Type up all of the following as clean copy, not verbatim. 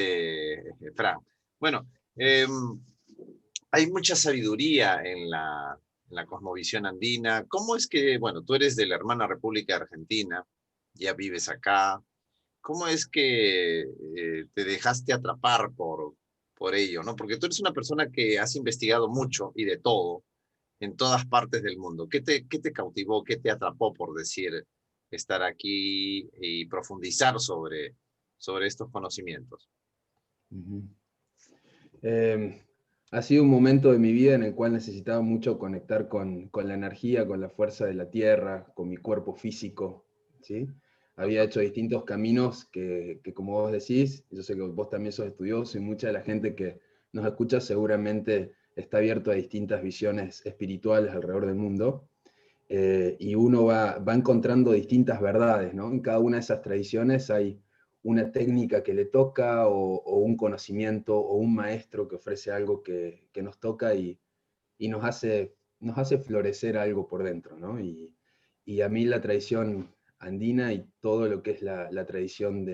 excelente, Fran. Bueno, hay mucha sabiduría en la cosmovisión andina. ¿Cómo es que, bueno, tú eres de la hermana República de Argentina, ya vives acá? ¿Cómo es que te dejaste atrapar por ello, ¿no? Porque tú eres una persona que has investigado mucho y de todo en todas partes del mundo. Qué te cautivó, qué te atrapó, por decir, estar aquí y profundizar sobre estos conocimientos? Ujú. Eh, Ha sido un momento de mi vida en el cual necesitaba mucho conectar con la energía, con la fuerza de la tierra, con mi cuerpo físico, ¿sí? Había Ajá. hecho distintos caminos que, como vos decís, yo sé que vos también sos estudioso y mucha de la gente que nos escucha seguramente está abierto a distintas visiones espirituales alrededor del mundo. Y uno va encontrando distintas verdades, ¿no? En cada una de esas tradiciones hay una técnica que le toca o un conocimiento o un maestro que ofrece algo que nos toca y nos hace florecer algo por dentro, ¿no? Y a mí la tradición andina y todo lo que es la tradición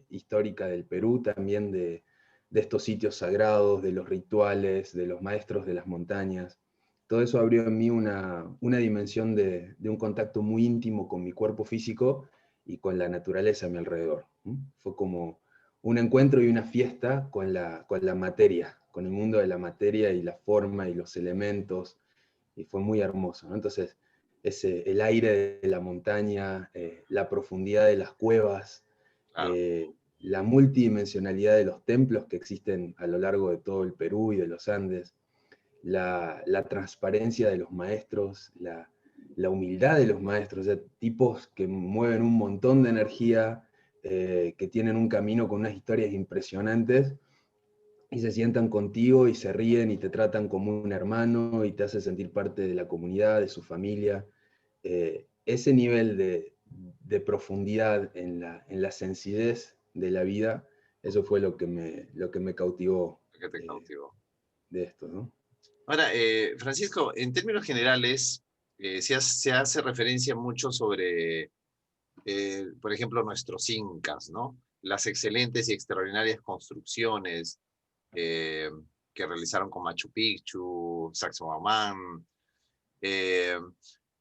histórica del Perú, también de estos sitios sagrados, de los rituales, de los maestros de las montañas, todo eso abrió en mí una dimensión de un contacto muy íntimo con mi cuerpo físico y con la naturaleza a mi alrededor. Fue como un encuentro y una fiesta con la materia, con el mundo de la materia y la forma y los elementos, y fue muy hermoso, ¿no? Entonces, el aire de la montaña, la profundidad de las cuevas, Claro. la multidimensionalidad de los templos que existen a lo largo de todo el Perú y de los Andes, la transparencia de los maestros, la humildad de los maestros, de tipos que mueven un montón de energía, que tienen un camino con unas historias impresionantes, y se sientan contigo y se ríen y te tratan como un hermano y te hace sentir parte de la comunidad, de su familia. Ese nivel de profundidad en la sencillez de la vida, eso fue lo que me cautivó ¿Qué te cautivó? de esto, ¿no? Ahora, Francisco, en términos generales, se hace referencia mucho sobre, por ejemplo, nuestros incas, ¿no? Las excelentes y extraordinarias construcciones eh, que realizaron con Machu Picchu, Sacsayhuamán, eh,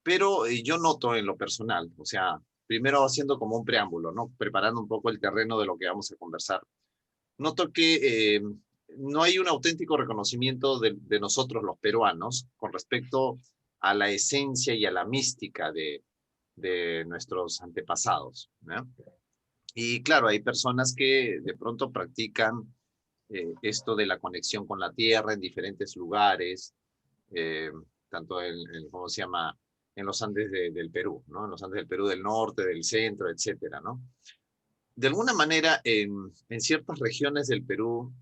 pero yo noto en lo personal, o sea, primero haciendo como un preámbulo, ¿no? Preparando un poco el terreno de lo que vamos a conversar. Noto que no hay un auténtico reconocimiento de nosotros los peruanos con respecto a la esencia y a la mística de nuestros antepasados, ¿no? Y claro, hay personas que de pronto practican esto de la conexión con la tierra en diferentes lugares, eh, tanto ¿cómo se llama? En los Andes del Perú, ¿no? En los Andes del Perú del norte, del centro, etcétera, ¿no? De alguna manera, en ciertas regiones del Perú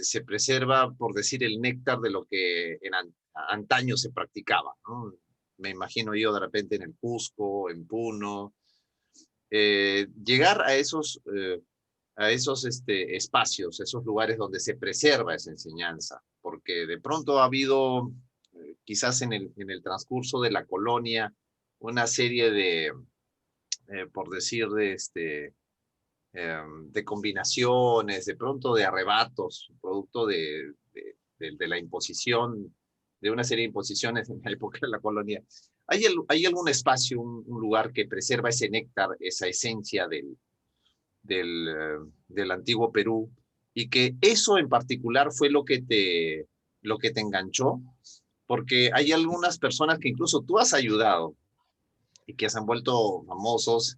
se preserva, por decir, el néctar de lo que antaño se practicaba, ¿no? Me imagino yo de repente en el Cusco, en Puno, llegar a esos espacios, esos lugares donde se preserva esa enseñanza, porque de pronto ha habido, quizás en el transcurso de la colonia, una serie por decir, de combinaciones, de pronto de arrebatos, producto de la imposición, de una serie de imposiciones en la época de la colonia. ¿Hay algún espacio, un lugar que preserva ese néctar, esa esencia del antiguo Perú, y que eso en particular fue lo que te enganchó? Porque hay algunas personas que incluso tú has ayudado y que se han vuelto famosos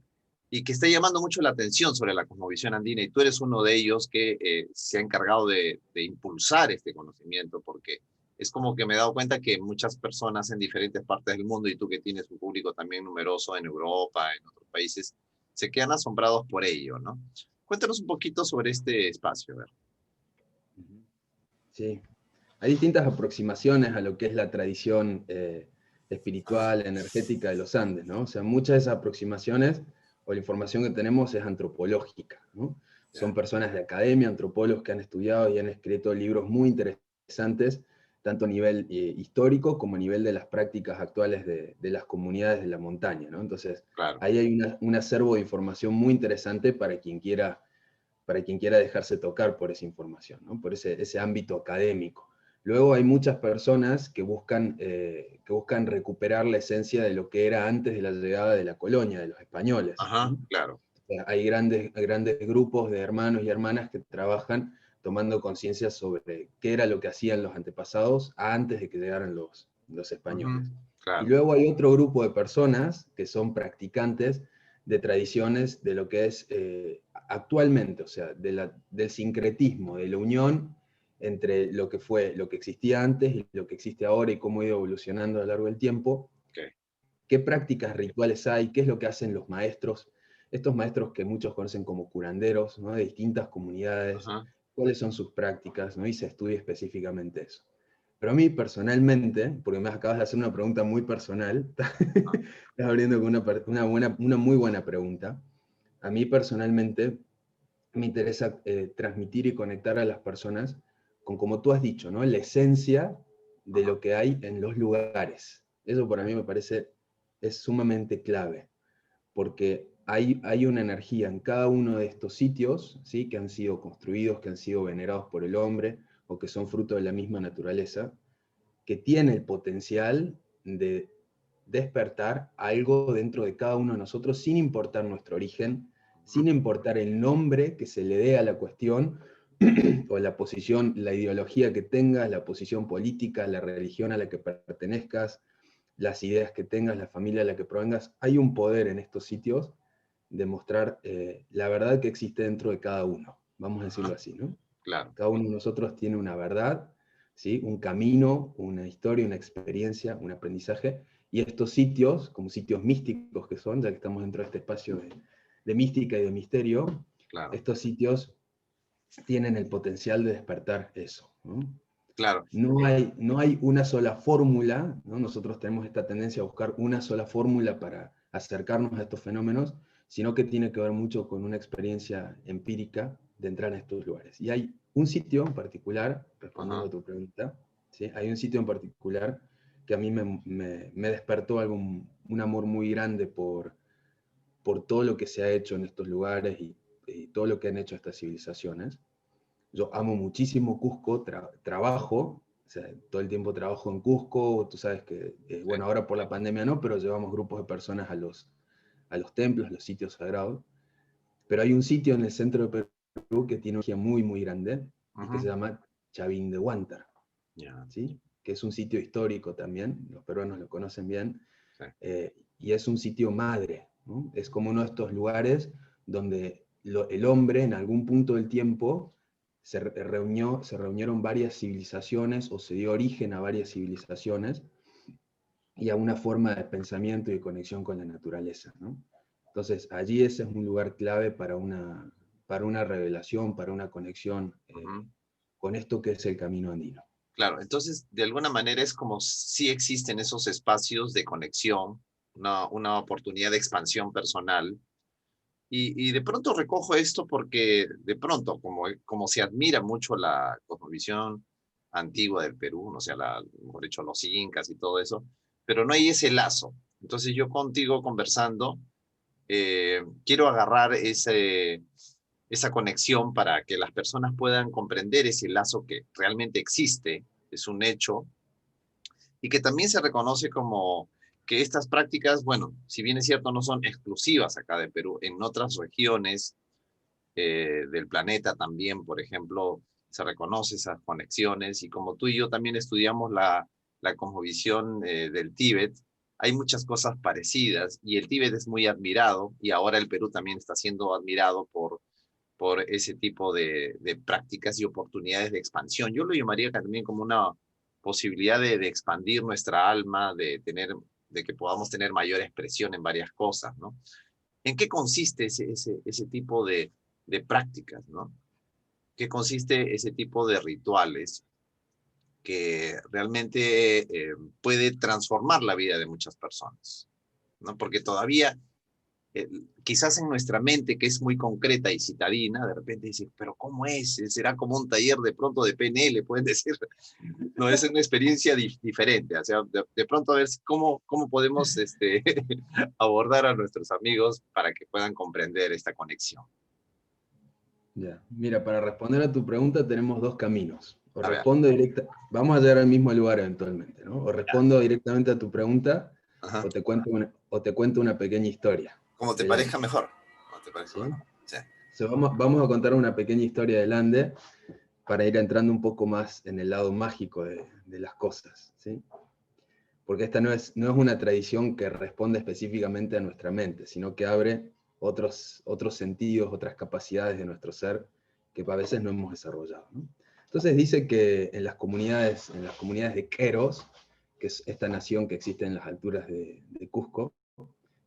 y que está llamando mucho la atención sobre la cosmovisión andina, y tú eres uno de ellos que se ha encargado de impulsar este conocimiento, porque es como que me he dado cuenta que muchas personas en diferentes partes del mundo, y tú que tienes un público también numeroso en Europa, en otros países, se quedan asombrados por ello, ¿no? Cuéntanos un poquito sobre este espacio, a ver. Sí, hay distintas aproximaciones a lo que es la tradición espiritual, energética de los Andes, ¿no? O sea, muchas de esas aproximaciones o la información que tenemos es antropológica, ¿no? Son Ya. personas de academia, antropólogos que han estudiado y han escrito libros muy interesantes, tanto a nivel histórico como a nivel de las prácticas actuales de las comunidades de la montaña, ¿no? Entonces, Claro. ahí hay un acervo de información muy interesante para quien quiera para quien quiera dejarse tocar por esa información, ¿no? Por ese ámbito académico. Luego hay muchas personas que buscan recuperar la esencia de lo que era antes de la llegada de la colonia, de los españoles, Ajá, ¿no? claro. Hay grandes grupos de hermanos y hermanas que trabajan tomando conciencia sobre qué era lo que hacían los antepasados antes de que llegaran los Ujú, españoles. Y claro. luego hay otro grupo de personas que son practicantes de tradiciones de lo que es actualmente, o sea, del sincretismo, de la unión entre lo que existía antes y lo que existe ahora y cómo ha ido evolucionando a lo largo del tiempo, Okay. qué prácticas rituales hay, qué es lo que hacen los maestros, estos maestros que muchos conocen como curanderos, ¿no? De distintas comunidades, Ajá. cuáles son sus prácticas, ¿no? Y se estudia específicamente eso. Pero a mí personalmente, porque me acabas de hacer una pregunta muy personal, Ah, estás abriendo con una muy buena pregunta. A mí personalmente me interesa transmitir y conectar a las personas con, como tú has dicho, ¿no? La esencia de ajá. lo que hay en los lugares. Eso para mí me parece es sumamente clave, porque hay una energía en cada uno de estos sitios, ¿sí? Que han sido construidos, que han sido venerados por el hombre, o que son fruto de la misma naturaleza, que tiene el potencial de despertar algo dentro de cada uno de nosotros sin importar nuestro origen, Ujú. sin importar el nombre que se le dé a la cuestión, o la posición, la ideología que tengas, la posición política, la religión a la que pertenezcas, las ideas que tengas, la familia a la que provengas. Hay un poder en estos sitios de mostrar la verdad que existe dentro de cada uno, vamos a decirlo Ajá, así, ¿no? claro. Cada uno de nosotros tiene una verdad, ¿sí? Un camino, una historia, una experiencia, un aprendizaje, y estos sitios, como sitios místicos que son, ya que estamos dentro de este espacio de mística y de misterio, Claro. estos sitios tienen el potencial de despertar eso, ¿no? Claro. No hay una sola fórmula, ¿no? Nosotros tenemos esta tendencia a buscar una sola fórmula para acercarnos a estos fenómenos, sino que tiene que ver mucho con una experiencia empírica de entrar a estos lugares. Y hay un sitio en particular, respondiendo Ajá. a tu pregunta, ¿sí? Hay un sitio en particular que a mí me despertó un amor muy grande por todo lo que se ha hecho en estos lugares y todo lo que han hecho estas civilizaciones. Yo amo muchísimo Cusco, trabajo, o sea, todo el tiempo trabajo en Cusco, tú sabes que, Sí. bueno, ahora por la pandemia no, pero llevamos grupos de personas a los templos, a los sitios sagrados. Pero hay un sitio en el centro de Perú que tiene una energía muy, muy grande y que Ujú. se llama Chavín de Huántar, Ya. ¿sí? Que es un sitio histórico también, los peruanos lo conocen bien, Sí. y es un sitio madre, ¿no? Es como uno de estos lugares donde el hombre en algún punto del tiempo se reunieron varias civilizaciones o se dio origen a varias civilizaciones y a una forma de pensamiento y de conexión con la naturaleza, ¿no? Entonces, allí ese es un lugar clave para una revelación, para una conexión Ujú. con esto que es el camino andino. Claro, entonces, de alguna manera es como si existen esos espacios de conexión, una oportunidad de expansión personal. Y de pronto recojo esto porque de pronto, como se admira mucho la cosmovisión antigua del Perú, o sea, mejor dicho, los incas y todo eso, pero no hay ese lazo. Entonces yo contigo conversando, quiero agarrar esa conexión para que las personas puedan comprender ese lazo que realmente existe, es un hecho, y que también se reconoce como que estas prácticas, bueno, si bien es cierto, no son exclusivas acá de Perú, en otras regiones del planeta también, por ejemplo, se reconoce esas conexiones y como tú y yo también estudiamos la cosmovisión del Tíbet, hay muchas cosas parecidas y el Tíbet es muy admirado y ahora el Perú también está siendo admirado por ese tipo de prácticas y oportunidades de expansión. Yo lo llamaría también como una posibilidad de expandir nuestra alma, de que podamos tener mayor expresión en varias cosas, ¿no? ¿En qué consiste ese tipo de prácticas, ¿no? ¿Qué consiste ese tipo de rituales que realmente puede transformar la vida de muchas personas, ¿no? Porque todavía, eh, quizás en nuestra mente, que es muy concreta y citadina, de repente dice, pero ¿cómo es? ¿Será como un taller de pronto de PNL? Pueden decir, no, es una experiencia diferente, o sea, de pronto a ver cómo podemos abordar a nuestros amigos para que puedan comprender esta conexión. Ya. Mira, para responder a tu pregunta tenemos dos caminos. O A ver, respondo directa, vamos a llegar al mismo lugar eventualmente, ¿no? O ya. respondo directamente a tu pregunta, Ajá. o te cuento una pequeña historia Como te del parezca Ande, mejor. Como te parezca ¿sí? mejor. Sí. So, vamos a contar una pequeña historia del Ande para ir entrando un poco más en el lado mágico de las cosas, ¿sí? Porque esta no es una tradición que responde específicamente a nuestra mente, sino que abre otros sentidos, otras capacidades de nuestro ser que a veces no hemos desarrollado, ¿no? Entonces dice que en las comunidades de Queros, que es esta nación que existe en las alturas de Cusco,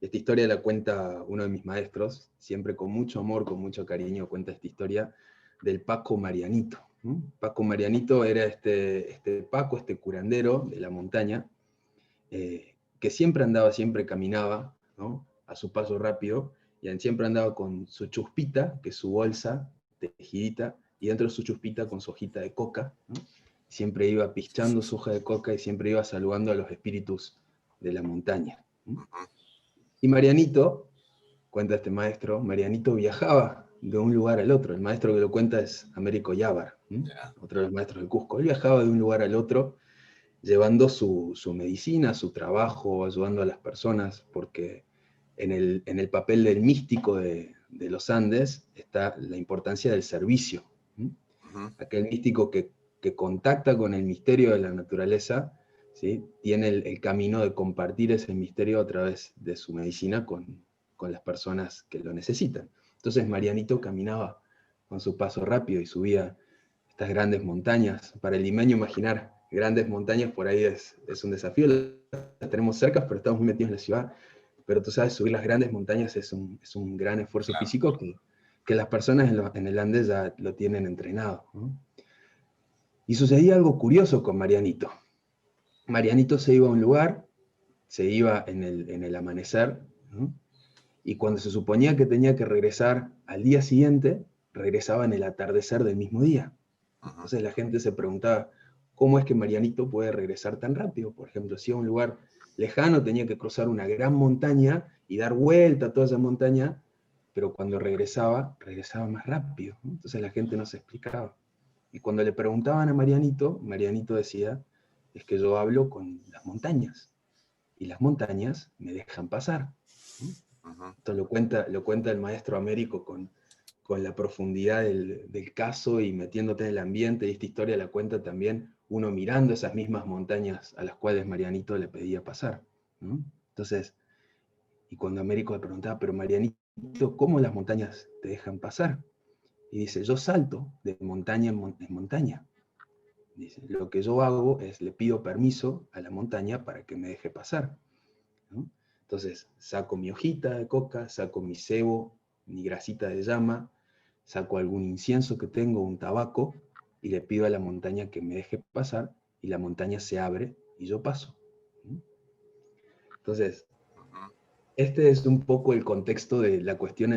esta historia la cuenta uno de mis maestros, siempre con mucho amor, con mucho cariño, cuenta esta historia del Paco Marianito, ¿no? Paco Marianito era este Paco, este curandero de la montaña, que siempre andaba, siempre caminaba, ¿no? A su paso rápido, y siempre andaba con su chuspita, que es su bolsa tejidita, y dentro de su chuspita con su hojita de coca, ¿no? Siempre iba pichando su hoja de coca y siempre iba saludando a los espíritus de la montaña, ¿no? Ujú. Y Marianito, cuenta este maestro, Marianito viajaba de un lugar al otro. El maestro que lo cuenta es Américo Yávar, Ya. otro de los maestros de Cusco. Él viajaba de un lugar al otro llevando su medicina, su trabajo, ayudando a las personas, porque en el papel del místico de los Andes está la importancia del servicio. Ujú. Aquel místico que contacta con el misterio de la naturaleza, ¿sí? Tiene el camino de compartir ese misterio a través de su medicina con las personas que lo necesitan. Entonces Marianito caminaba con su paso rápido y subía estas grandes montañas. Para el limeño imaginar grandes montañas por ahí es un desafío. Las tenemos cerca, pero estamos muy metidos en la ciudad. Pero tú sabes, subir las grandes montañas es un gran esfuerzo Claro. físico que las personas en el Andes ya lo tienen entrenado, ¿no? Y sucedía algo curioso con Marianito. Marianito se iba a un lugar, se iba en el amanecer, ¿no? Y cuando se suponía que tenía que regresar al día siguiente, regresaba en el atardecer del mismo día. Ujú. Entonces la gente se preguntaba, ¿cómo es que Marianito puede regresar tan rápido? Por ejemplo, si a un lugar lejano tenía que cruzar una gran montaña y dar vuelta a toda esa montaña, pero cuando regresaba más rápido, ¿no? Entonces la gente no se explicaba. Y cuando le preguntaban a Marianito, Marianito decía, es que yo hablo con las montañas, y las montañas me dejan pasar, ¿no? Ujú. Esto lo cuenta el maestro Américo con la profundidad del caso y metiéndote en el ambiente, y esta historia la cuenta también uno mirando esas mismas montañas a las cuales Marianito le pedía pasar, ¿no? Entonces, y cuando Américo le preguntaba, pero Marianito, ¿cómo las montañas te dejan pasar? Y dice, yo salto de montaña en montaña. Dice, lo que yo hago es le pido permiso a la montaña para que me deje pasar, ¿no? Entonces, saco mi hojita de coca, saco mi cebo, mi grasita de llama, saco algún incienso que tengo, un tabaco, y le pido a la montaña que me deje pasar, y la montaña se abre y yo paso, ¿no? Entonces, Ujú. este es un poco el contexto de la cuestión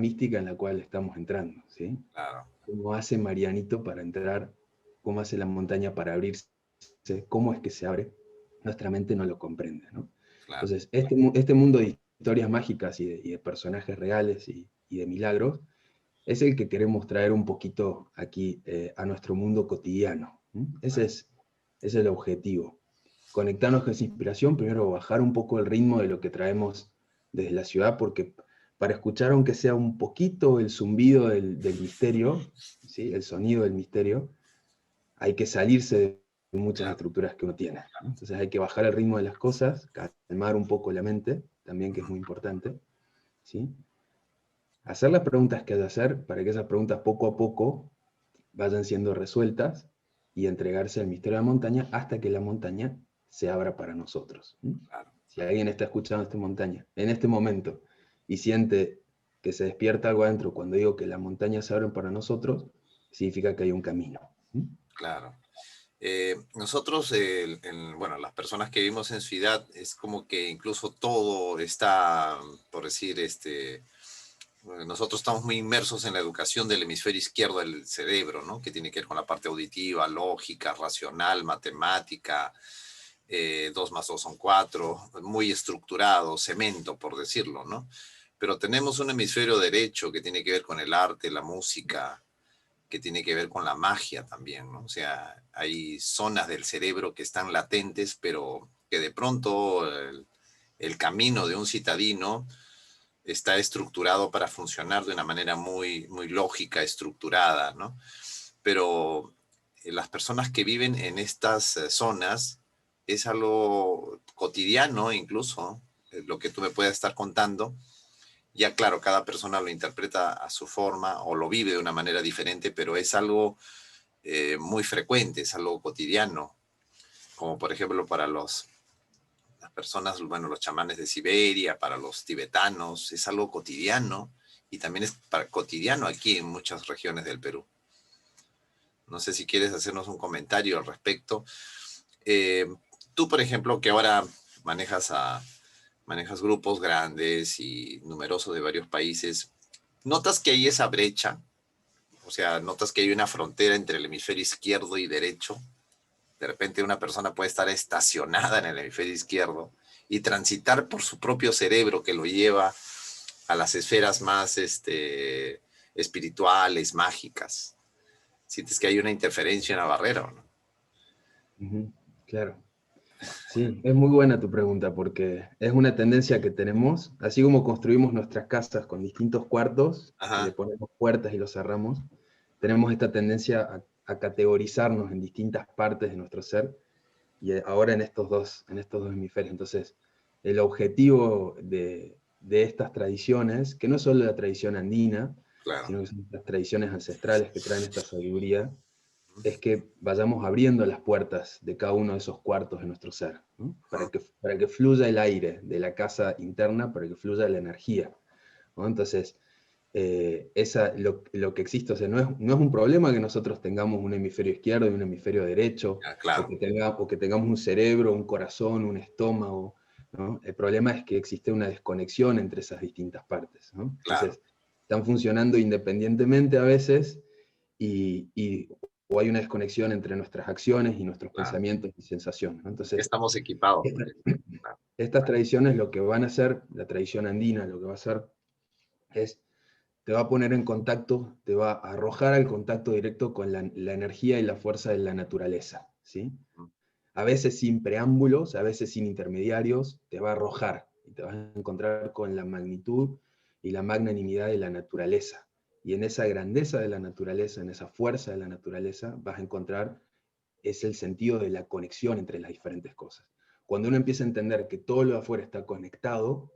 mística en la cual estamos entrando, ¿sí? Claro. ¿Cómo hace Marianito para entrar? ¿Cómo hace la montaña para abrirse? ¿Cómo es que se abre? Nuestra mente no lo comprende, ¿no? Claro. Entonces, este mundo de historias mágicas y de personajes reales y de milagros es el que queremos traer un poquito aquí a nuestro mundo cotidiano, ¿no? Ese es el objetivo. Conectarnos con esa inspiración, primero bajar un poco el ritmo de lo que traemos desde la ciudad, porque para escuchar aunque sea un poquito el zumbido del misterio, ¿sí? El sonido del misterio, hay que salirse de muchas Claro. estructuras que uno tiene, ¿no? Entonces hay que bajar el ritmo de las cosas, calmar un poco la mente, también que es muy importante, ¿sí? Hacer las preguntas que hay que hacer para que esas preguntas poco a poco vayan siendo resueltas y entregarse al misterio de la montaña hasta que la montaña se abra para nosotros, ¿sí? Claro. Si alguien está escuchando esta montaña en este momento y siente que se despierta algo adentro cuando digo que las montañas se abren para nosotros, significa que hay un camino, ¿sí? Claro. Nosotros, bueno, las personas que vivimos en ciudad, es como que incluso todo está, por decir, nosotros estamos muy inmersos en la educación del hemisferio izquierdo del cerebro, ¿no? Que tiene que ver con la parte auditiva, lógica, racional, matemática, 2 más 2 son 4, muy estructurado, cemento, por decirlo, ¿no? pero tenemos un hemisferio derecho que tiene que ver con el arte, la música, que tiene que ver con la magia también, ¿no? O sea, hay zonas del cerebro que están latentes, pero que de pronto el camino de un citadino está estructurado para funcionar de una manera muy, muy lógica, estructurada, ¿no? Pero las personas que viven en estas zonas es algo cotidiano incluso, lo que tú me puedas estar contando. Ya claro, cada persona lo interpreta a su forma o lo vive de una manera diferente, pero es algo muy frecuente, es algo cotidiano, como por ejemplo para las personas, bueno, los chamanes de Siberia, para los tibetanos, es algo cotidiano y también es cotidiano aquí en muchas regiones del Perú. No sé si quieres hacernos un comentario al respecto. Eh, Tú, por ejemplo, que ahora manejas, manejas grupos grandes y numerosos de varios países, ¿notas que hay esa brecha? O sea, ¿notas que hay una frontera entre el hemisferio izquierdo y derecho? De repente una persona puede estar estacionada en el hemisferio izquierdo y transitar por su propio cerebro que lo lleva a las esferas más espirituales, mágicas. ¿Sientes que hay una interferencia, una barrera o no? Ujú, claro. Sí, es muy buena tu pregunta porque es una tendencia que tenemos, así como construimos nuestras casas con distintos cuartos y le Ajá, ponemos puertas y los cerramos, tenemos esta tendencia a categorizarnos en distintas partes de nuestro ser y ahora en estos dos hemisferios. Entonces, el objetivo de estas tradiciones, que no es solo la tradición andina, claro. sino que son las tradiciones ancestrales que traen esta sabiduría, es que vayamos abriendo las puertas de cada uno de esos cuartos de nuestro ser, ¿no? Para que fluya el aire de la casa interna, para que fluya la energía, ¿no? Entonces, lo que existe, o sea, no es un problema que nosotros tengamos un hemisferio izquierdo y un hemisferio derecho, Ah, claro, o que tengamos un cerebro, un corazón, un estómago, ¿no? El problema es que existe una desconexión entre esas distintas partes, ¿no? claro. Entonces, están funcionando independientemente a veces o hay una desconexión entre nuestras acciones y nuestros Claro. pensamientos y sensaciones, ¿no? Entonces, Estamos equipados esta- para eso. Claro, estas tradiciones lo que van a hacer, la tradición andina lo que va a hacer es, te va a poner en contacto, te va a arrojar al contacto directo con la energía y la fuerza de la naturaleza, ¿sí? A veces sin preámbulos, a veces sin intermediarios, te va a arrojar y te vas a encontrar con la magnitud y la magnanimidad de la naturaleza. Y en esa grandeza de la naturaleza, en esa fuerza de la naturaleza, vas a encontrar es el sentido de la conexión entre las diferentes cosas. Cuando uno empieza a entender que todo lo de afuera está conectado,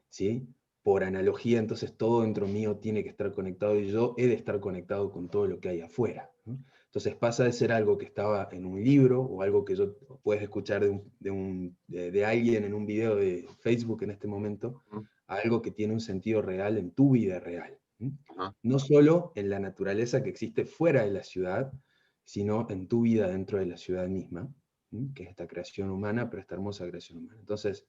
¿sí? Por analogía, entonces todo dentro mío tiene que estar conectado y yo he de estar conectado con todo lo que hay afuera, ¿no? Entonces pasa de ser algo que estaba en un libro o algo que yo puedes escuchar de alguien en un video de Facebook en este momento, a algo que tiene un sentido real en tu vida real. ¿Sí? ajá, No solo en la naturaleza que existe fuera de la ciudad, sino en tu vida dentro de la ciudad misma, ¿sí? Que es esta creación humana, pero esta hermosa creación humana. Entonces,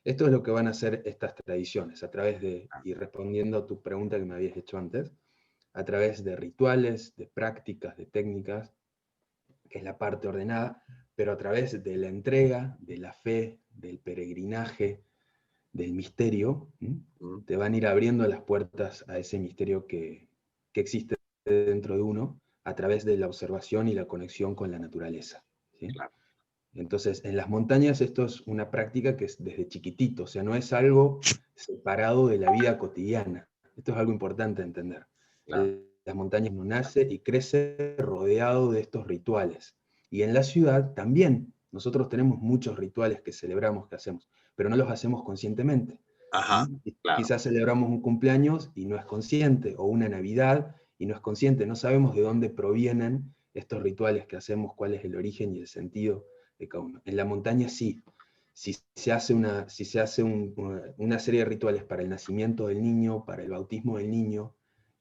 esto es lo que van a hacer estas tradiciones, a través de, y respondiendo a tu pregunta que me habías hecho antes, a través de rituales, de prácticas, de técnicas, que es la parte ordenada, pero a través de la entrega, de la fe, del peregrinaje, del misterio, ¿sí? Te van a ir abriendo las puertas a ese misterio que existe dentro de uno a través de la observación y la conexión con la naturaleza, ¿sí? claro, Entonces, en las montañas esto es una práctica que es desde chiquitito, o sea, no es algo separado de la vida cotidiana. Esto es algo importante de entender. claro. Las montañas no nace y crece rodeado de estos rituales. Y en la ciudad también. Nosotros tenemos muchos rituales que celebramos, que hacemos, pero no los hacemos conscientemente. Ajá, claro, Quizás celebramos un cumpleaños y no es consciente, o una Navidad y no es consciente. No sabemos de dónde provienen estos rituales que hacemos, cuál es el origen y el sentido de cada uno. En la montaña sí, si se hace una serie de rituales para el nacimiento del niño, para el bautismo del niño,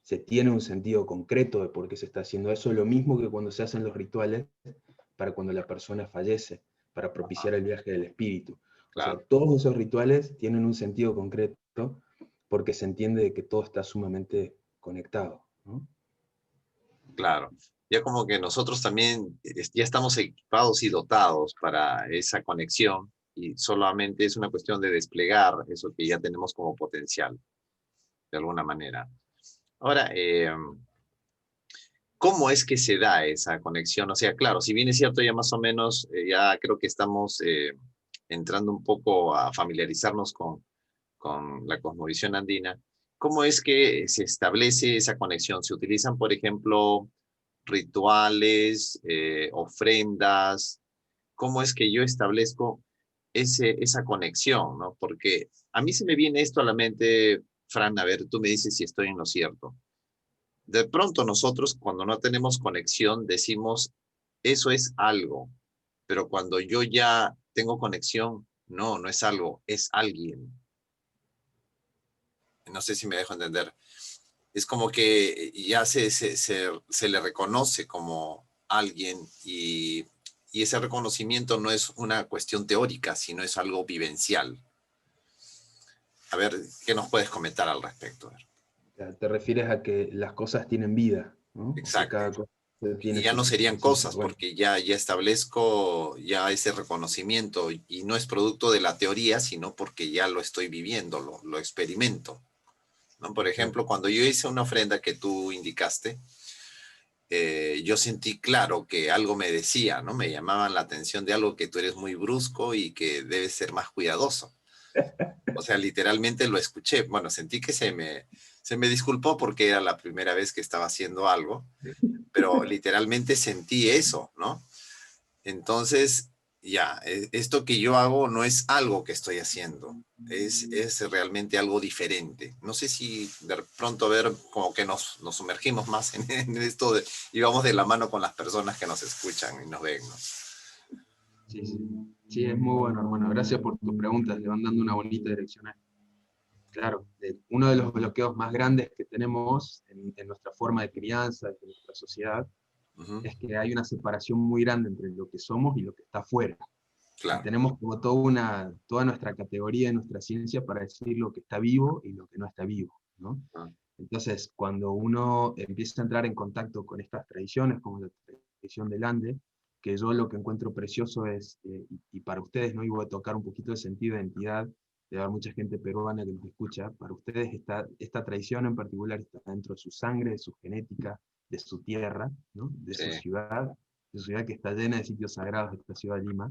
se tiene un sentido concreto de por qué se está haciendo eso, lo mismo que cuando se hacen los rituales para cuando la persona fallece, para propiciar el viaje del espíritu. O sea, claro, todos esos rituales tienen un sentido concreto porque se entiende de que todo está sumamente conectado, ¿no? claro. Ya como que nosotros también ya estamos equipados y dotados para esa conexión y solamente es una cuestión de desplegar eso que ya tenemos como potencial. de alguna manera. Ahora, ¿cómo es que se da esa conexión? O sea, claro, si bien es cierto, ya más o menos, ya creo que estamos entrando un poco a familiarizarnos con la cosmovisión andina. ¿Cómo es que se establece esa conexión? ¿Se utilizan, por ejemplo, rituales, ofrendas? ¿Cómo es que yo establezco esa conexión, ¿no? Porque a mí se me viene esto a la mente, Fran, a ver, tú me dices si estoy en lo cierto. De pronto nosotros cuando no tenemos conexión decimos, eso es algo, pero cuando yo ya tengo conexión, no, no es algo, es alguien. No sé si me dejo entender. Es como que ya se le reconoce como alguien y ese reconocimiento no es una cuestión teórica, sino es algo vivencial. A ver, ¿qué nos puedes comentar al respecto? Te refieres a que las cosas tienen vida, ¿no? O que Exacto. cada cosa tiene Y ya su no serían conciencia. cosas, Bueno, porque ya establezco ya ese reconocimiento y no es producto de la teoría, sino porque ya lo estoy viviendo, lo experimento, ¿no? Por claro. ejemplo, cuando yo hice una ofrenda que tú indicaste, yo sentí claro que algo me decía, ¿no? Me llamaban la atención de algo que tú eres muy brusco y que debes ser más cuidadoso. O sea, literalmente lo escuché. Bueno, sentí que se me disculpó porque era la primera vez que estaba haciendo algo, pero literalmente sentí eso, ¿no? Entonces, ya, esto que yo hago no es algo que estoy haciendo, es realmente algo diferente. No sé si de pronto ver como que nos sumergimos más en esto y vamos de la mano con las personas que nos escuchan y nos ven, ¿no? Sí, sí. Sí, es muy bueno, hermano. Gracias por tus preguntas, le van dando una bonita dirección. Claro, uno de los bloqueos más grandes que tenemos en nuestra forma de crianza, en nuestra sociedad, Ujú, es que hay una separación muy grande entre lo que somos y lo que está afuera. Y claro. tenemos como toda nuestra categoría, nuestra ciencia para decir lo que está vivo y lo que no está vivo, ¿no? Ah, Entonces, cuando uno empieza a entrar en contacto con estas tradiciones, como la tradición del Ande, que yo lo que encuentro precioso es, y para ustedes, ¿no? Y voy a tocar un poquito de sentido de identidad, de haber mucha gente peruana que nos escucha, para ustedes esta tradición en particular está dentro de su sangre, de su genética, de su tierra, ¿no? sí. De su ciudad que está llena de sitios sagrados, esta ciudad de Lima.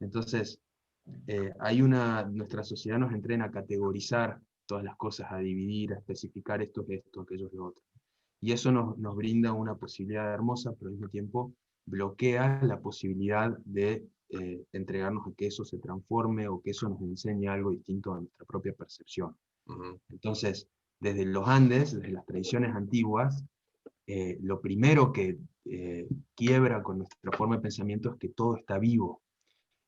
Entonces, nuestra sociedad nos entrena a categorizar todas las cosas, a dividir, a especificar esto es esto, aquello es lo otro. Y eso nos brinda una posibilidad hermosa, pero al mismo tiempo bloquea la posibilidad de entregarnos a que eso se transforme o que eso nos enseñe algo distinto a nuestra propia percepción. Ujú, Entonces, desde los Andes, desde las tradiciones antiguas, lo primero que quiebra con nuestra forma de pensamiento es que todo está vivo,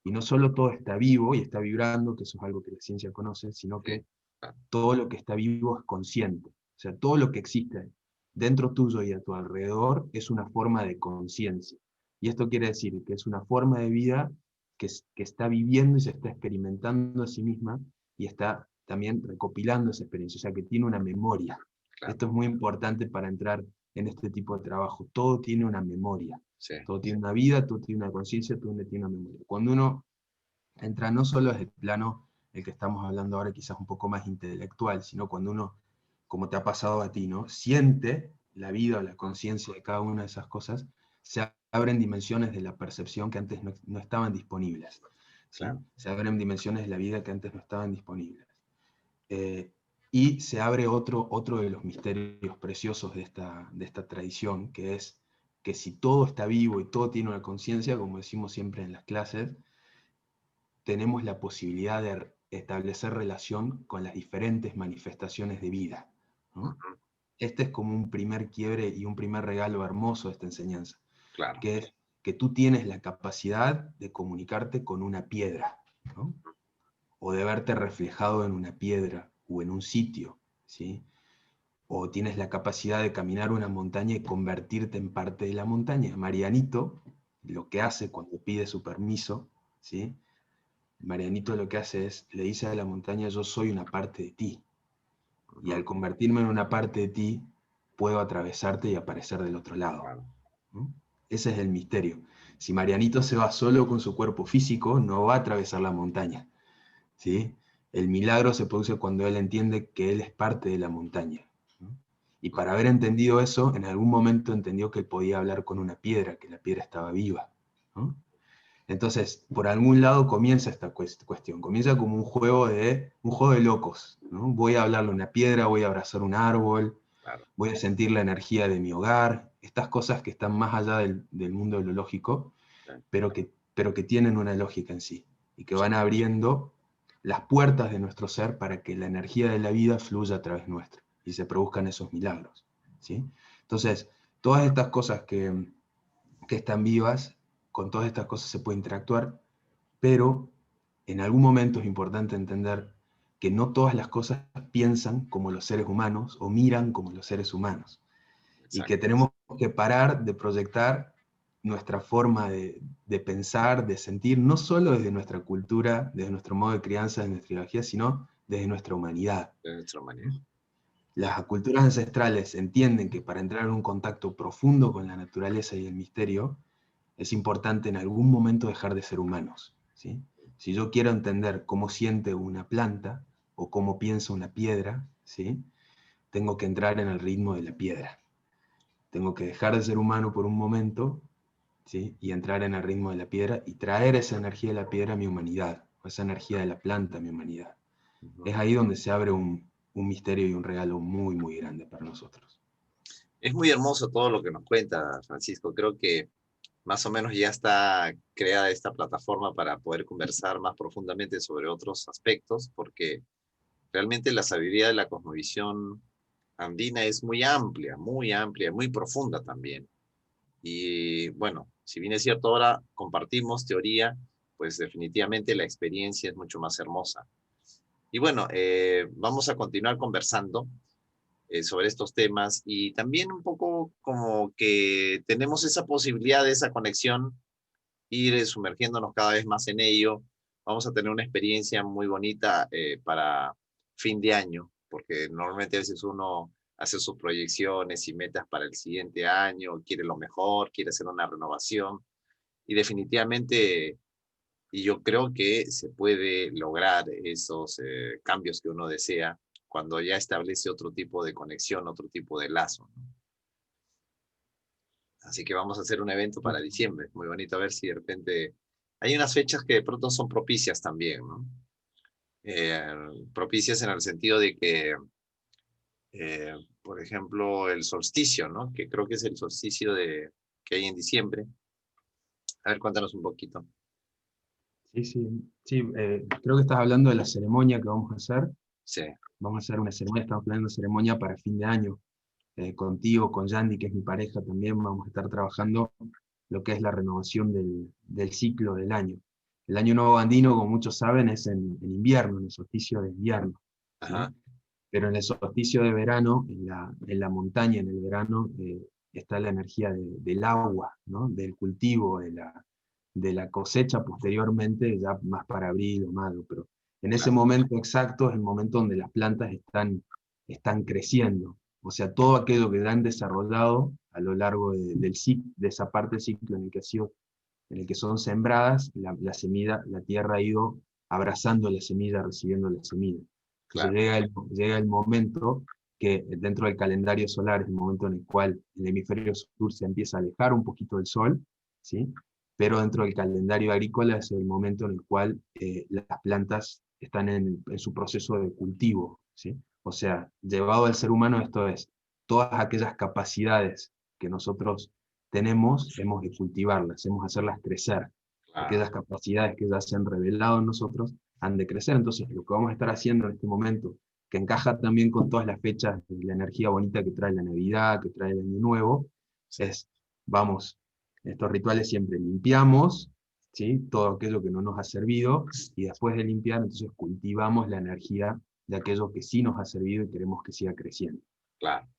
y no solo todo está vivo y está vibrando, que eso es algo que la ciencia conoce, sino sí, que claro. todo lo que está vivo es consciente. O sea, todo lo que existe dentro tuyo y a tu alrededor es una forma de conciencia. Y esto quiere decir que es una forma de vida que está viviendo y se está experimentando a sí misma y está también recopilando esa experiencia, o sea, que tiene una memoria. Claro, Esto es muy importante para entrar en este tipo de trabajo. Todo tiene una memoria. sí. Todo tiene una vida, todo tiene una conciencia, todo tiene una memoria. Cuando uno entra no solo desde el plano el que estamos hablando ahora, quizás un poco más intelectual, sino cuando uno, como te ha pasado a ti, ¿no? Siente la vida o la conciencia de cada una de esas cosas, se abren dimensiones de la percepción que antes no estaban disponibles. ¿Sí? Claro. Se abren dimensiones de la vida que antes no estaban disponibles. Y se abre otro de los misterios preciosos de esta tradición, que es que si todo está vivo y todo tiene una conciencia, como decimos siempre en las clases, tenemos la posibilidad de establecer relación con las diferentes manifestaciones de vida, ¿no? Ujú, Este es como un primer quiebre y un primer regalo hermoso de esta enseñanza, claro. que es que tú tienes la capacidad de comunicarte con una piedra, ¿no? O de verte reflejado en una piedra o en un sitio, ¿sí? O tienes la capacidad de caminar una montaña y convertirte en parte de la montaña. Marianito lo que hace cuando pide su permiso, ¿sí? Marianito lo que hace es, le dice a la montaña, yo soy una parte de ti. Y Ujú, al convertirme en una parte de ti, puedo atravesarte y aparecer del otro lado. claro. ¿No? Ese es el misterio. Si Marianito se va solo con su cuerpo físico, no va a atravesar la montaña. ¿Sí? El milagro se produce cuando él entiende que él es parte de la montaña, ¿no? Y para haber entendido eso, en algún momento entendió que él podía hablar con una piedra, que la piedra estaba viva, ¿no? Entonces, por algún lado comienza esta cuestión, comienza como un juego de locos, ¿no? Voy a hablarle a una piedra, voy a abrazar un árbol, Claro. voy a sentir la energía de mi hogar, estas cosas que están más allá del mundo de lo lógico, Sí, pero que tienen una lógica en sí, y que van abriendo las puertas de nuestro ser para que la energía de la vida fluya a través nuestro, y se produzcan esos milagros, ¿sí? Entonces, todas estas cosas que están vivas, con todas estas cosas se puede interactuar, pero en algún momento es importante entender que no todas las cosas piensan como los seres humanos o miran como los seres humanos, y que exacto. tenemos que parar de proyectar nuestra forma de pensar, de sentir, no solo desde nuestra cultura, desde nuestro modo de crianza, de nuestra ideología, sino desde nuestra humanidad. De nuestra manera. Las culturas ancestrales entienden que para entrar en un contacto profundo con la naturaleza y el misterio, es importante en algún momento dejar de ser humanos, ¿sí? Si yo quiero entender cómo siente una planta o cómo piensa una piedra, ¿sí? Tengo que entrar en el ritmo de la piedra. Tengo que dejar de ser humano por un momento, ¿sí? Y entrar en el ritmo de la piedra y traer esa energía de la piedra a mi humanidad, o esa energía de la planta a mi humanidad. Es Ujú. ahí donde se abre un misterio y un regalo muy, muy grande para nosotros. Es muy hermoso todo lo que nos cuenta, Francisco. Creo que más o menos ya está creada esta plataforma para poder conversar más profundamente sobre otros aspectos, porque realmente la sabiduría de la cosmovisión andina es muy amplia, muy profunda también. Y bueno, si bien es cierto, ahora compartimos teoría, pues definitivamente la experiencia es mucho más hermosa. Y bueno, vamos a continuar conversando sobre estos temas y también un poco como que tenemos esa posibilidad de esa conexión, ir sumergiéndonos cada vez más en ello. Vamos a tener una experiencia muy bonita para fin de año, porque normalmente a veces uno hace sus proyecciones y metas para el siguiente año, quiere lo mejor, quiere hacer una renovación y definitivamente, y yo creo que se puede lograr esos cambios que uno desea cuando ya establece otro tipo de conexión, otro tipo de lazo, ¿no? Así que vamos a hacer un evento para diciembre. Muy bonito a ver si de repente hay unas fechas que de pronto son propicias también, ¿no? Eh, Propicias en el sentido de que, por ejemplo, el solsticio, ¿no? Que creo que es el solsticio que hay en diciembre. A ver, cuéntanos un poquito. Sí, sí, sí, creo que estás hablando de la ceremonia que vamos a hacer. Sí, Vamos a hacer una ceremonia, estamos planeando una ceremonia para fin de año. Contigo, con Yandy, que es mi pareja, también vamos a estar trabajando lo que es la renovación del ciclo del año. El año nuevo andino, como muchos saben, es en invierno, en el solsticio de invierno, ¿sí? ajá, Pero en el solsticio de verano, en la montaña, en el verano, está la energía del agua, ¿no? Del cultivo, de la cosecha posteriormente, ya más para abril o mayo, pero en ese claro, momento exacto es el momento donde las plantas están creciendo. O sea, todo aquello que ya han desarrollado a lo largo del ciclo, de esa parte del ciclo en el que, en el que son sembradas, la semilla, la tierra ha ido abrazando la semilla, recibiendo la semilla. Entonces claro, llega el momento que dentro del calendario solar es el momento en el cual el hemisferio sur se empieza a alejar un poquito del sol, ¿sí? Pero dentro del calendario agrícola es el momento en el cual las plantas están en su proceso de cultivo, ¿sí? O sea, llevado al ser humano esto es, todas aquellas capacidades que nosotros tenemos, hemos de cultivarlas, hemos de hacerlas crecer. claro, Aquellas capacidades que ya se han revelado en nosotros han de crecer. Entonces, lo que vamos a estar haciendo en este momento, que encaja también con todas las fechas de la energía bonita que trae la Navidad, que trae el Año Nuevo, sí, es, vamos, en estos rituales siempre limpiamos, ¿sí? Todo aquello que no nos ha servido, y después de limpiar, entonces cultivamos la energía de aquello que sí nos ha servido y queremos que siga creciendo. claro. Ujú.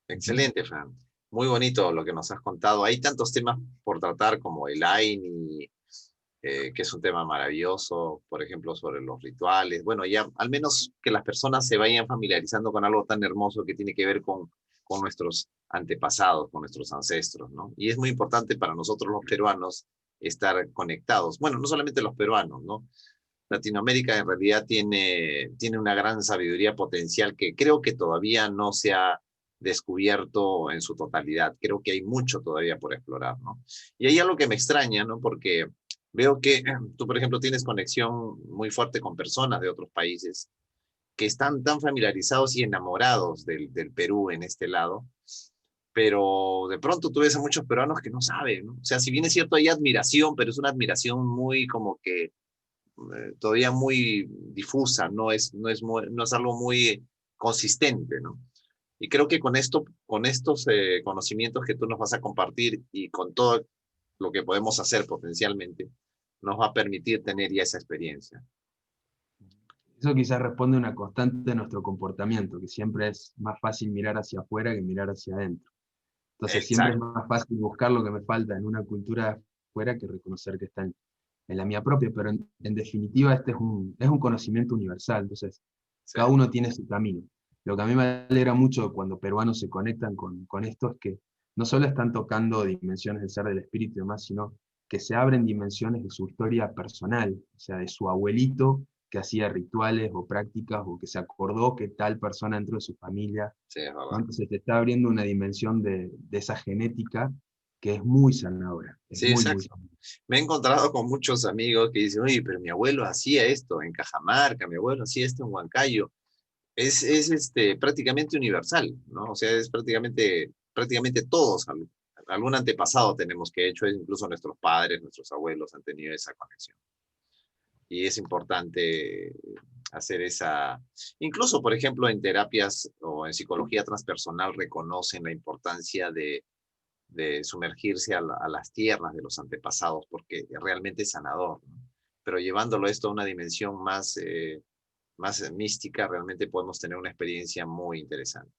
Excelente, Fran. Muy bonito lo que nos has contado. Hay tantos temas por tratar como el AINI, que es un tema maravilloso, por ejemplo, sobre los rituales. Bueno, ya al menos que las personas se vayan familiarizando con algo tan hermoso que tiene que ver con nuestros antepasados, con nuestros ancestros, ¿no? Y es muy importante para nosotros los peruanos estar conectados. Bueno, no solamente los peruanos, ¿no? Latinoamérica en realidad tiene una gran sabiduría potencial que creo que todavía no se ha descubierto en su totalidad. Creo que hay mucho todavía por explorar, ¿no? Y hay algo que me extraña, ¿no? Porque veo que tú, por ejemplo, tienes conexión muy fuerte con personas de otros países que están tan familiarizados y enamorados del Perú en este lado, pero de pronto tú ves a muchos peruanos que no saben, ¿no? O sea, si bien es cierto, hay admiración, pero es una admiración muy como que todavía muy difusa, no es algo muy consistente, ¿no? Y creo que con estos conocimientos que tú nos vas a compartir y con todo lo que podemos hacer potencialmente, nos va a permitir tener ya esa experiencia. Eso quizás responde a una constante de nuestro comportamiento, que siempre es más fácil mirar hacia afuera que mirar hacia adentro. Entonces siempre es Exacto. más fácil buscar lo que me falta en una cultura de afuera que reconocer que está en la mía propia, pero en definitiva este es un conocimiento universal, entonces Sí, cada uno tiene su camino. Lo que a mí me alegra mucho cuando peruanos se conectan con esto es que no solo están tocando dimensiones del ser del espíritu y demás, sino que se abren dimensiones de su historia personal, o sea, de su abuelito que hacía rituales o prácticas, o que se acordó que tal persona dentro de su familia, sí, es ¿no? verdad. Entonces te está abriendo una dimensión de esa genética que es muy sanadora, es Sí, muy, muy exacto. sanadora. Me he encontrado con muchos amigos que dicen, oye, pero mi abuelo hacía esto en Cajamarca, mi abuelo hacía esto en Huancayo. Es prácticamente universal, ¿no? O sea, es prácticamente todos, algún antepasado tenemos que hecho, incluso nuestros padres, nuestros abuelos han tenido esa conexión. Y es importante hacer esa, incluso por ejemplo en terapias o en psicología transpersonal reconocen la importancia de sumergirse a las tierras de los antepasados porque realmente es sanador, ¿no? Pero llevándolo esto a una dimensión más mística, realmente podemos tener una experiencia muy interesante.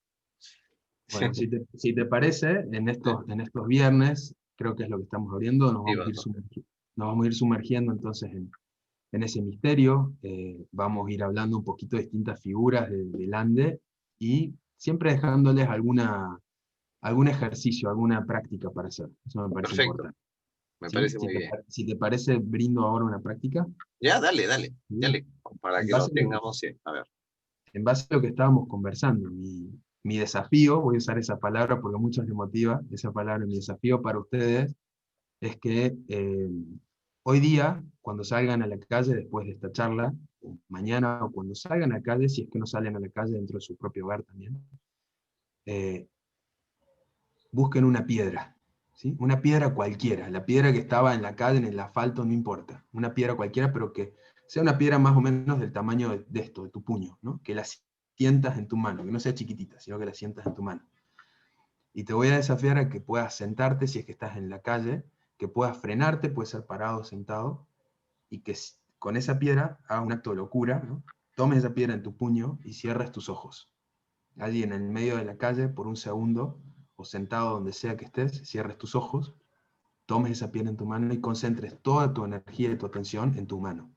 Bueno, si te parece, en estos viernes, creo que es lo que estamos abriendo, Sí, Bardo. nos vamos a ir sumergiendo entonces en ese misterio, vamos a ir hablando un poquito de distintas figuras del Ande y siempre dejándoles algún ejercicio, alguna práctica para hacer. Eso me parece Perfecto, importante. me ¿Sí? parece muy bien. Si te parece, brindo ahora una práctica. Ya, dale, dale, ¿Sí? dale, para En que lo base a lo, tengamos, sí. A ver, en base a lo que estábamos conversando, mi desafío, voy a usar esa palabra porque a muchos les motiva esa palabra, mi desafío para ustedes es que hoy día, cuando salgan a la calle después de esta charla, o mañana o cuando salgan a la calle, si es que no salen a la calle dentro de su propio hogar también, eh, busquen una piedra, ¿sí? Una piedra cualquiera, la piedra que estaba en la calle, en el asfalto, no importa, una piedra cualquiera, pero que sea una piedra más o menos del tamaño de esto, de tu puño, ¿no? Que la sientas en tu mano, que no sea chiquitita, sino que la sientas en tu mano. Y te voy a desafiar a que puedas sentarte si es que estás en la calle, que puedas frenarte, puedes ser parado o sentado, y que con esa piedra hagas un acto de locura, ¿no? Tomes esa piedra en tu puño y cierres tus ojos. Allí en el medio de la calle, por un segundo, o sentado donde sea que estés, cierres tus ojos, tomes esa piedra en tu mano y concentres toda tu energía y tu atención en tu mano,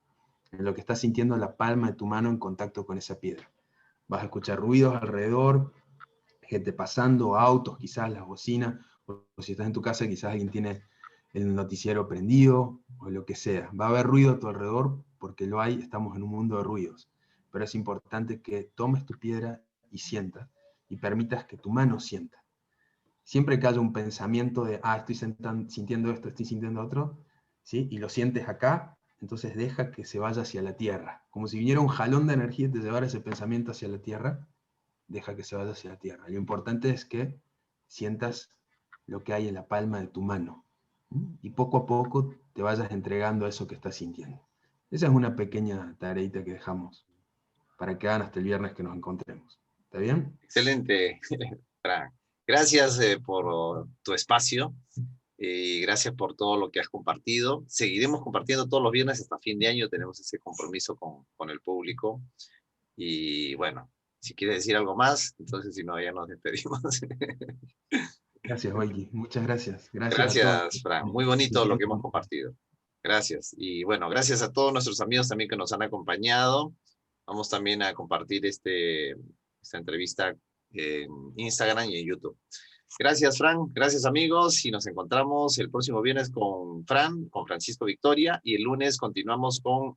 en lo que estás sintiendo la palma de tu mano en contacto con esa piedra. Vas a escuchar ruidos alrededor, gente pasando, autos, quizás las bocinas, o si estás en tu casa, quizás alguien tiene el noticiero prendido, o lo que sea. Va a haber ruido a tu alrededor, porque lo hay, estamos en un mundo de ruidos. Pero es importante que tomes tu piedra y sientas, y permitas que tu mano sienta. Siempre que haya un pensamiento de, estoy sintiendo esto, estoy sintiendo otro, ¿sí? Y lo sientes acá, entonces deja que se vaya hacia la tierra. Como si viniera un jalón de energía y te llevara ese pensamiento hacia la tierra, deja que se vaya hacia la tierra. Lo importante es que sientas lo que hay en la palma de tu mano. Y poco a poco te vayas entregando a eso que estás sintiendo. Esa es una pequeña tareita que dejamos para que hagan hasta el viernes que nos encontremos. ¿Está bien? excelente, Fran. Gracias por tu espacio y gracias por todo lo que has compartido. Seguiremos compartiendo todos los viernes hasta fin de año, tenemos ese compromiso con el público. Y bueno, si quieres decir algo más, entonces si no, ya nos despedimos. Gracias, Oiki. Muchas gracias. Gracias a todos. Gracias, Fran. Muy bonito lo que hemos compartido. Gracias. Y bueno, gracias a todos nuestros amigos también que nos han acompañado. Vamos también a compartir esta entrevista en Instagram y en YouTube. Gracias, Fran. Gracias, amigos. Y nos encontramos el próximo viernes con Fran, con Francisco Victoria. Y el lunes continuamos con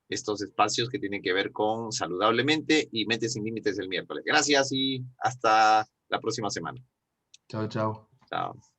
estos espacios que tienen que ver con Saludablemente y Mentes sin Límites el miércoles. Gracias y hasta la próxima semana. Chao, chao. Chao.